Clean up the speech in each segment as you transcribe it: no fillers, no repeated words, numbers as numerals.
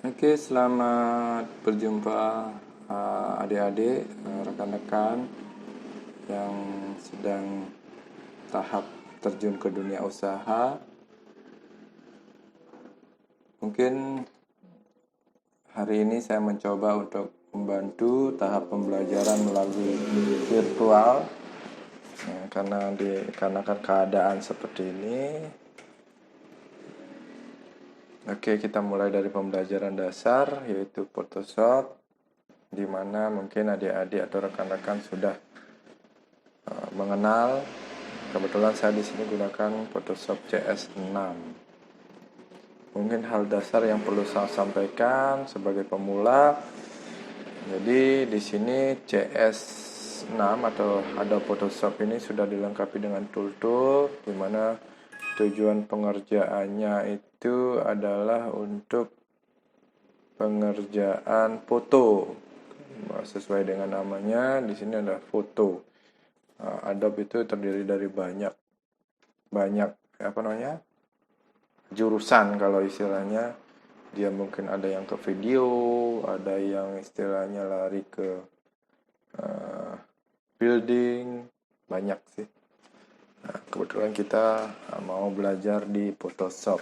Oke, selamat berjumpa adik-adik, rekan-rekan yang sedang tahap terjun ke dunia usaha. Mungkin hari ini saya mencoba untuk membantu tahap pembelajaran melalui virtual, ya, karena keadaan seperti ini. Oke, kita mulai dari pembelajaran dasar, yaitu Photoshop, di mana mungkin adik-adik atau rekan-rekan sudah mengenal. Kebetulan saya di sini gunakan Photoshop CS6. Mungkin hal dasar yang perlu saya sampaikan sebagai pemula. Jadi di sini CS6 atau Adobe Photoshop ini sudah dilengkapi dengan tool-tool, di mana tujuan pengerjaannya itu adalah untuk pengerjaan foto. Sesuai dengan namanya, di sini ada foto. Adobe itu terdiri dari banyak jurusan. Kalau istilahnya dia mungkin ada yang ke video, ada yang istilahnya lari ke building, banyak sih. Kebetulan kita mau belajar di Photoshop.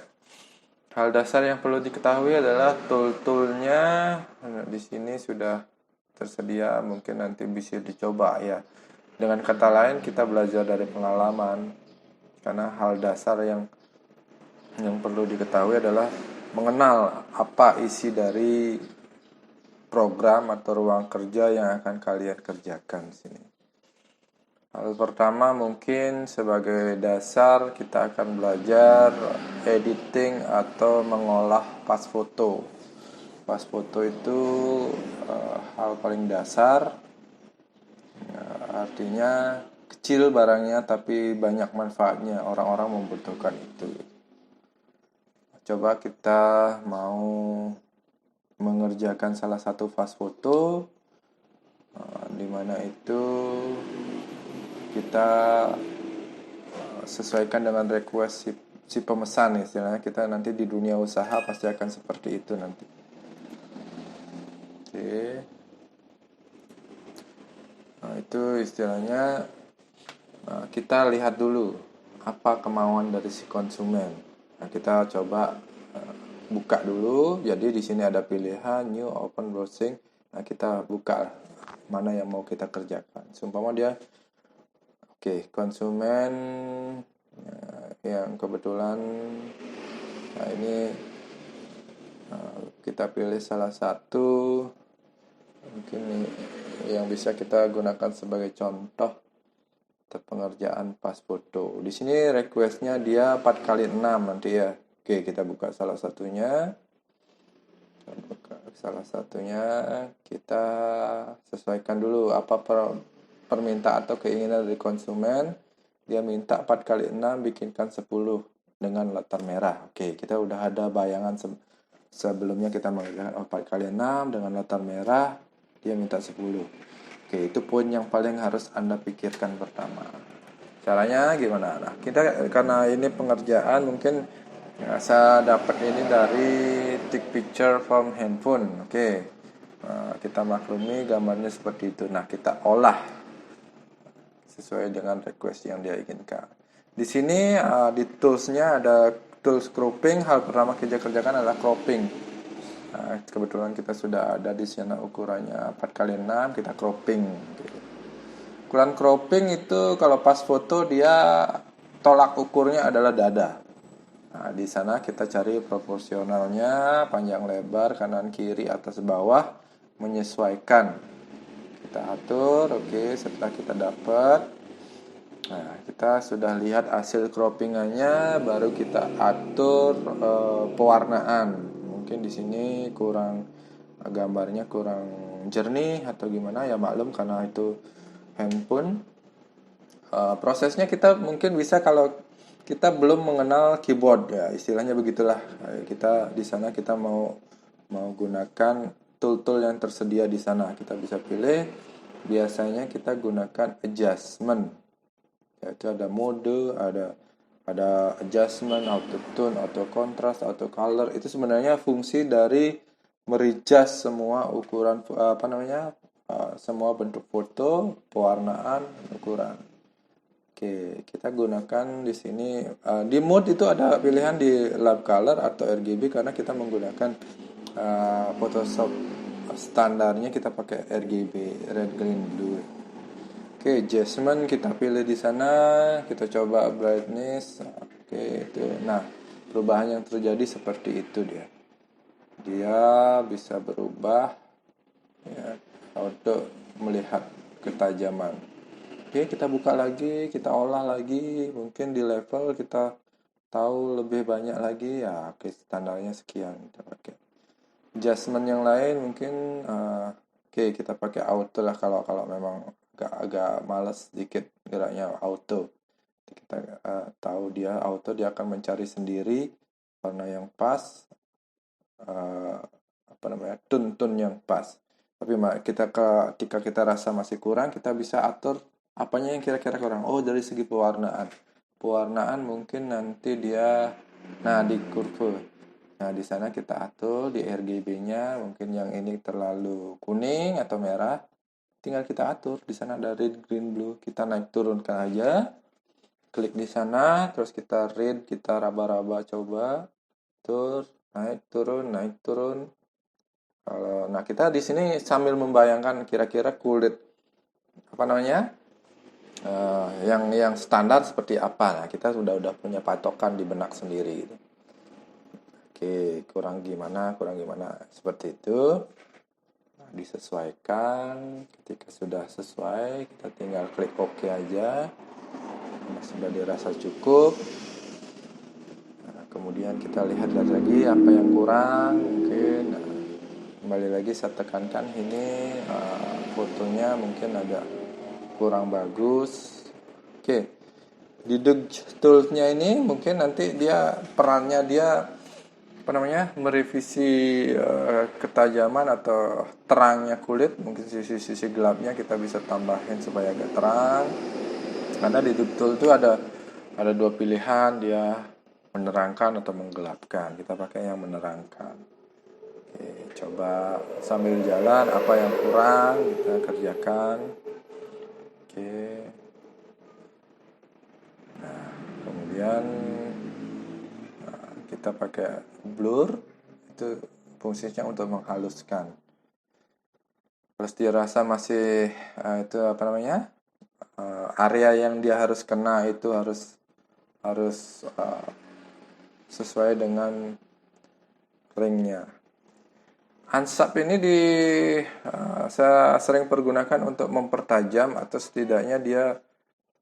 Hal dasar yang perlu diketahui adalah tool-toolnya di sini sudah tersedia, mungkin nanti bisa dicoba ya. Dengan kata lain, kita belajar dari pengalaman, karena hal dasar yang perlu diketahui adalah mengenal apa isi dari program atau ruang kerja yang akan kalian kerjakan di sini. Hal pertama mungkin sebagai dasar kita akan belajar editing atau mengolah pas foto. Pas foto itu hal paling dasar, artinya kecil barangnya tapi banyak manfaatnya, orang-orang membutuhkan itu. Coba kita mau mengerjakan salah satu fast foto, di mana itu kita sesuaikan dengan request si pemesan. Istilahnya kita nanti di dunia usaha pasti akan seperti itu nanti. Oke. Nah, itu istilahnya kita lihat dulu apa kemauan dari si konsumen. Nah, kita coba buka dulu. Jadi di sini ada pilihan new, open, browsing. Nah, kita buka mana yang mau kita kerjakan. Seumpama dia konsumen yang kebetulan, nah ini kita pilih salah satu mungkin yang bisa kita gunakan sebagai contoh pengerjaan pas foto. Di sini requestnya dia 4x6 nanti ya. Oke, kita buka salah satunya. Kita sesuaikan dulu apa permintaan atau keinginan dari konsumen. Dia minta 4x6 bikinkan 10 dengan latar merah. Oke, kita udah ada bayangan sebelumnya kita mengerjakan 4x6 dengan latar merah, dia minta 10. Oke, itu poin yang paling harus Anda pikirkan pertama. Caranya gimana? Nah, kita karena ini pengerjaan mungkin saya dapat ini dari take picture from handphone. Oke. Kita maklumi gambarnya seperti itu. Nah, kita olah sesuai dengan request yang dia inginkan. Di sini di toolsnya ada tools cropping. Hal pertama kita kerjakan adalah cropping. Nah, kebetulan kita sudah ada di sana ukurannya 4x6, kita cropping. Ukuran cropping itu kalau pas foto dia tolak ukurnya adalah dada. Nah, di sana kita cari proporsionalnya, panjang lebar, kanan kiri, atas bawah, menyesuaikan. Kita atur, oke, setelah kita dapat. Nah, kita sudah lihat hasil croppingannya, baru kita atur pewarnaan. Mungkin di sini gambarnya kurang jernih atau gimana ya, maklum karena itu handphone. Prosesnya kita mungkin bisa kalau kita belum mengenal keyboard ya, istilahnya begitulah. Kita di sana kita mau gunakan tool-tool yang tersedia di sana. Kita bisa pilih. Biasanya kita gunakan adjustment. Yaitu ada mode, ada adjustment, auto tune, auto contrast, auto color. Itu sebenarnya fungsi dari merijaz semua ukuran semua bentuk foto, pewarnaan, ukuran. Oke, kita gunakan di sini di mode itu ada pilihan di Lab Color atau RGB karena kita menggunakan Photoshop standarnya kita pakai RGB, red, green, blue. Oke, adjustment kita pilih di sana, kita coba brightness. Oke, itu. Nah, perubahan yang terjadi seperti itu dia. Dia bisa berubah ya, untuk melihat ketajaman. Oke, kita buka lagi, kita olah lagi, mungkin di level kita tahu lebih banyak lagi ya. Oke, standarnya sekian kita pakai. Adjustment yang lain mungkin oke, kita pakai auto lah kalau memang agak males sedikit geraknya auto. Kita tahu dia auto, dia akan mencari sendiri warna yang pas, tone yang pas. Tapi ketika kita rasa masih kurang, kita bisa atur apanya yang kira-kira kurang. Oh, dari segi pewarnaan mungkin nanti dia di kurve. Nah, di sana kita atur di RGB-nya, mungkin yang ini terlalu kuning atau merah. Tinggal kita atur. Di sana ada red, green, blue. Kita naik turunkan aja. Klik di sana, terus kita red, kita raba-raba coba. Terus naik turun. Nah, kita di sini sambil membayangkan kira-kira kulit yang standar seperti apa. Nah, kita sudah punya patokan di benak sendiri gitu. Oke, kurang gimana seperti itu. Nah, disesuaikan. Ketika sudah sesuai, kita tinggal klik OK aja. Nah, sudah dirasa cukup. Nah, kemudian kita lihat lagi apa yang kurang mungkin. Nah, kembali lagi saya tekankan ini fotonya mungkin agak kurang bagus. Oke, di toolsnya ini mungkin nanti perannya merevisi ketajaman atau terangnya kulit. Mungkin sisi gelapnya kita bisa tambahin supaya agak terang, karena di tool itu ada dua pilihan, dia menerangkan atau menggelapkan. Kita pakai yang menerangkan. Oke, coba sambil jalan apa yang kurang kita kerjakan. Oke, nah kemudian kita pakai blur, itu fungsinya untuk menghaluskan. Terus dirasa masih area yang dia harus kena itu harus sesuai dengan ringnya. Unsharp ini saya sering pergunakan untuk mempertajam atau setidaknya dia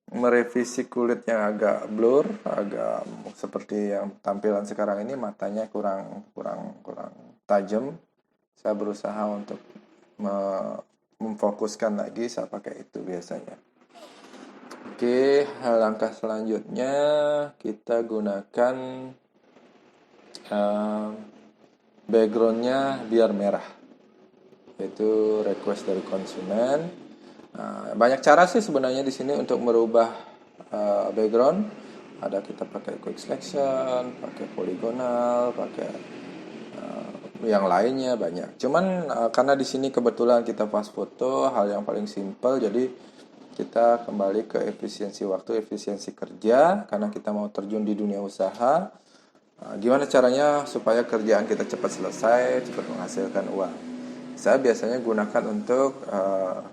merevisi kulit yang agak blur, agak seperti yang tampilan sekarang ini, matanya kurang tajam. Saya berusaha untuk memfokuskan lagi, saya pakai itu biasanya. Oke, langkah selanjutnya kita gunakan backgroundnya biar merah, yaitu request dari konsumen. Banyak cara sih sebenarnya di sini untuk merubah background. Ada kita pakai quick selection, pakai polygonal, pakai yang lainnya banyak. Cuman karena di sini kebetulan kita pas foto, hal yang paling simple, jadi kita kembali ke efisiensi waktu, efisiensi kerja, karena kita mau terjun di dunia usaha. Gimana caranya supaya kerjaan kita cepat selesai, cepat menghasilkan uang? Saya biasanya gunakan untuk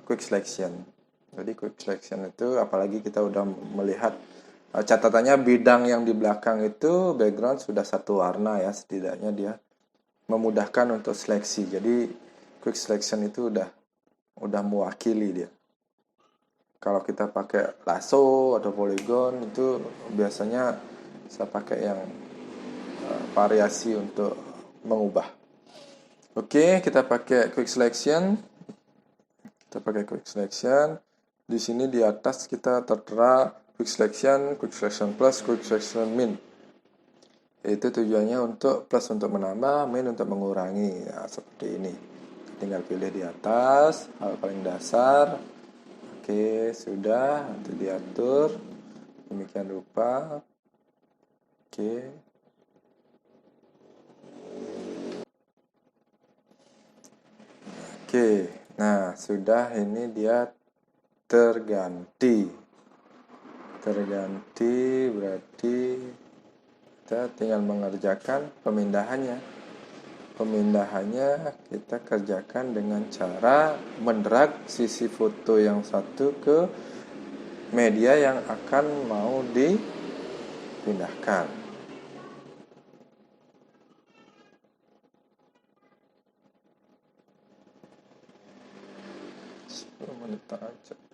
quick selection. Jadi quick selection itu, apalagi kita udah melihat catatannya bidang yang di belakang itu background sudah satu warna ya, setidaknya dia memudahkan untuk seleksi. Jadi quick selection itu udah mewakili dia. Kalau kita pakai lasso atau polygon itu biasanya saya pakai yang variasi untuk mengubah. Oke, kita pakai quick selection. Di sini di atas kita tertera quick selection plus, quick selection min. Itu tujuannya untuk plus untuk menambah, min untuk mengurangi. Ya, seperti ini. Tinggal pilih di atas, hal paling dasar. Oke, sudah, nanti diatur. Demikian rupa. Oke. Oke, nah sudah, ini dia terganti. Terganti berarti kita tinggal mengerjakan pemindahannya. Pemindahannya kita kerjakan dengan cara mendrag sisi foto yang satu ke media yang akan mau dipindahkan. 10 menit aja.